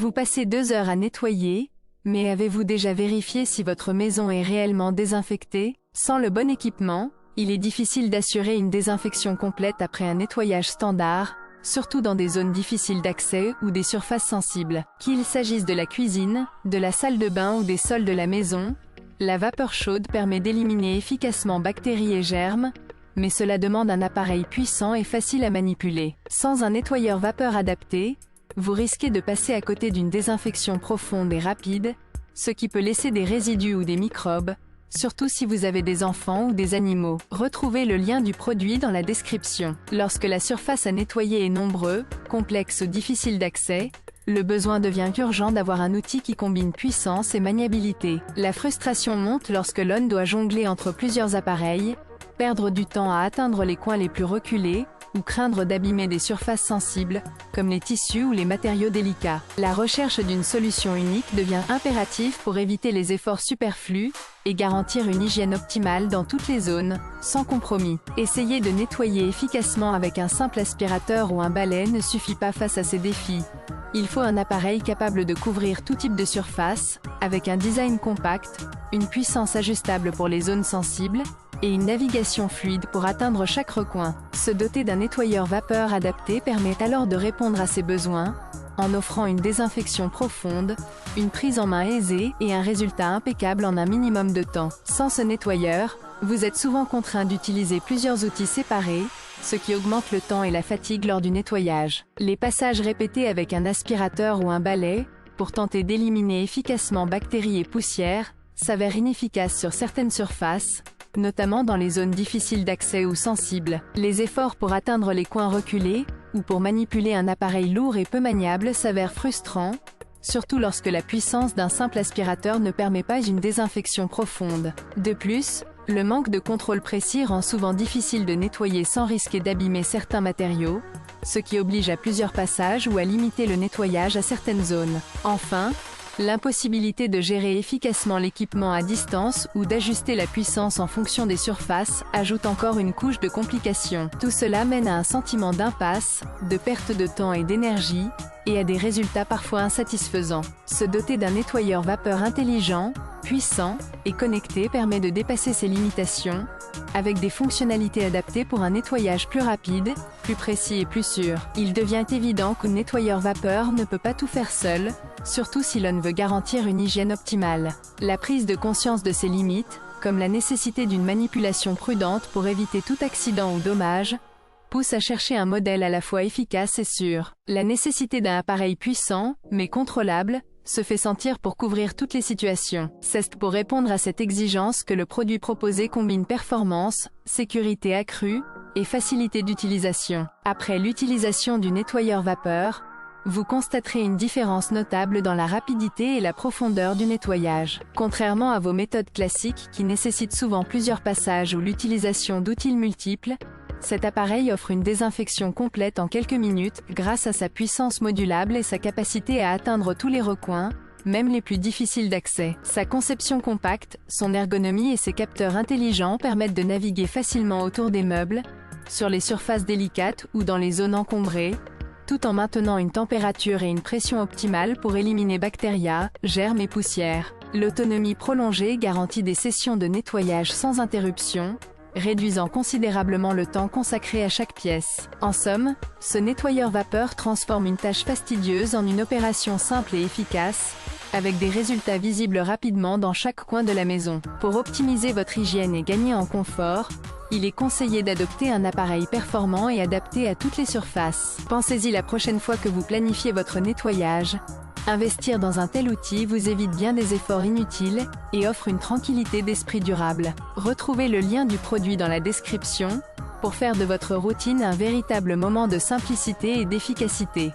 Vous passez 2 heures à nettoyer, mais avez-vous déjà vérifié si votre maison est réellement désinfectée? Sans le bon équipement, il est difficile d'assurer une désinfection complète après un nettoyage standard, surtout dans des zones difficiles d'accès ou des surfaces sensibles. Qu'il s'agisse de la cuisine, de la salle de bain ou des sols de la maison, la vapeur chaude permet d'éliminer efficacement bactéries et germes, mais cela demande un appareil puissant et facile à manipuler. Sans un nettoyeur vapeur adapté, vous risquez de passer à côté d'une désinfection profonde et rapide, ce qui peut laisser des résidus ou des microbes, surtout si vous avez des enfants ou des animaux. Retrouvez le lien du produit dans la description. Lorsque la surface à nettoyer est nombreuse, complexe ou difficile d'accès, le besoin devient urgent d'avoir un outil qui combine puissance et maniabilité. La frustration monte lorsque l'on doit jongler entre plusieurs appareils, perdre du temps à atteindre les coins les plus reculés, ou craindre d'abîmer des surfaces sensibles, comme les tissus ou les matériaux délicats. La recherche d'une solution unique devient impérative pour éviter les efforts superflus et garantir une hygiène optimale dans toutes les zones, sans compromis. Essayer de nettoyer efficacement avec un simple aspirateur ou un balai ne suffit pas face à ces défis. Il faut un appareil capable de couvrir tout type de surface, avec un design compact, une puissance ajustable pour les zones sensibles, et une navigation fluide pour atteindre chaque recoin. Se doter d'un nettoyeur vapeur adapté permet alors de répondre à ces besoins, en offrant une désinfection profonde, une prise en main aisée et un résultat impeccable en un minimum de temps. Sans ce nettoyeur, vous êtes souvent contraint d'utiliser plusieurs outils séparés, ce qui augmente le temps et la fatigue lors du nettoyage. Les passages répétés avec un aspirateur ou un balai, pour tenter d'éliminer efficacement bactéries et poussières, s'avèrent inefficaces sur certaines surfaces, notamment dans les zones difficiles d'accès ou sensibles. Les efforts pour atteindre les coins reculés, ou pour manipuler un appareil lourd et peu maniable s'avèrent frustrants, surtout lorsque la puissance d'un simple aspirateur ne permet pas une désinfection profonde. De plus, le manque de contrôle précis rend souvent difficile de nettoyer sans risquer d'abîmer certains matériaux, ce qui oblige à plusieurs passages ou à limiter le nettoyage à certaines zones. Enfin, l'impossibilité de gérer efficacement l'équipement à distance ou d'ajuster la puissance en fonction des surfaces ajoute encore une couche de complications. Tout cela mène à un sentiment d'impasse, de perte de temps et d'énergie, et à des résultats parfois insatisfaisants. Se doter d'un nettoyeur vapeur intelligent, puissant et connecté permet de dépasser ces limitations, avec des fonctionnalités adaptées pour un nettoyage plus rapide, plus précis et plus sûr. Il devient évident qu'un nettoyeur vapeur ne peut pas tout faire seul, surtout si l'on veut garantir une hygiène optimale. La prise de conscience de ces limites, comme la nécessité d'une manipulation prudente pour éviter tout accident ou dommage, pousse à chercher un modèle à la fois efficace et sûr. La nécessité d'un appareil puissant, mais contrôlable, se fait sentir pour couvrir toutes les situations. C'est pour répondre à cette exigence que le produit proposé combine performance, sécurité accrue, et facilité d'utilisation. Après l'utilisation du nettoyeur vapeur, vous constaterez une différence notable dans la rapidité et la profondeur du nettoyage. Contrairement à vos méthodes classiques qui nécessitent souvent plusieurs passages ou l'utilisation d'outils multiples, cet appareil offre une désinfection complète en quelques minutes grâce à sa puissance modulable et sa capacité à atteindre tous les recoins, même les plus difficiles d'accès. Sa conception compacte, son ergonomie et ses capteurs intelligents permettent de naviguer facilement autour des meubles, sur les surfaces délicates ou dans les zones encombrées, tout en maintenant une température et une pression optimale pour éliminer bactéries, germes et poussières. L'autonomie prolongée garantit des sessions de nettoyage sans interruption, réduisant considérablement le temps consacré à chaque pièce. En somme, ce nettoyeur vapeur transforme une tâche fastidieuse en une opération simple et efficace, avec des résultats visibles rapidement dans chaque coin de la maison. Pour optimiser votre hygiène et gagner en confort, il est conseillé d'adopter un appareil performant et adapté à toutes les surfaces. Pensez-y la prochaine fois que vous planifiez votre nettoyage. Investir dans un tel outil vous évite bien des efforts inutiles et offre une tranquillité d'esprit durable. Retrouvez le lien du produit dans la description pour faire de votre routine un véritable moment de simplicité et d'efficacité.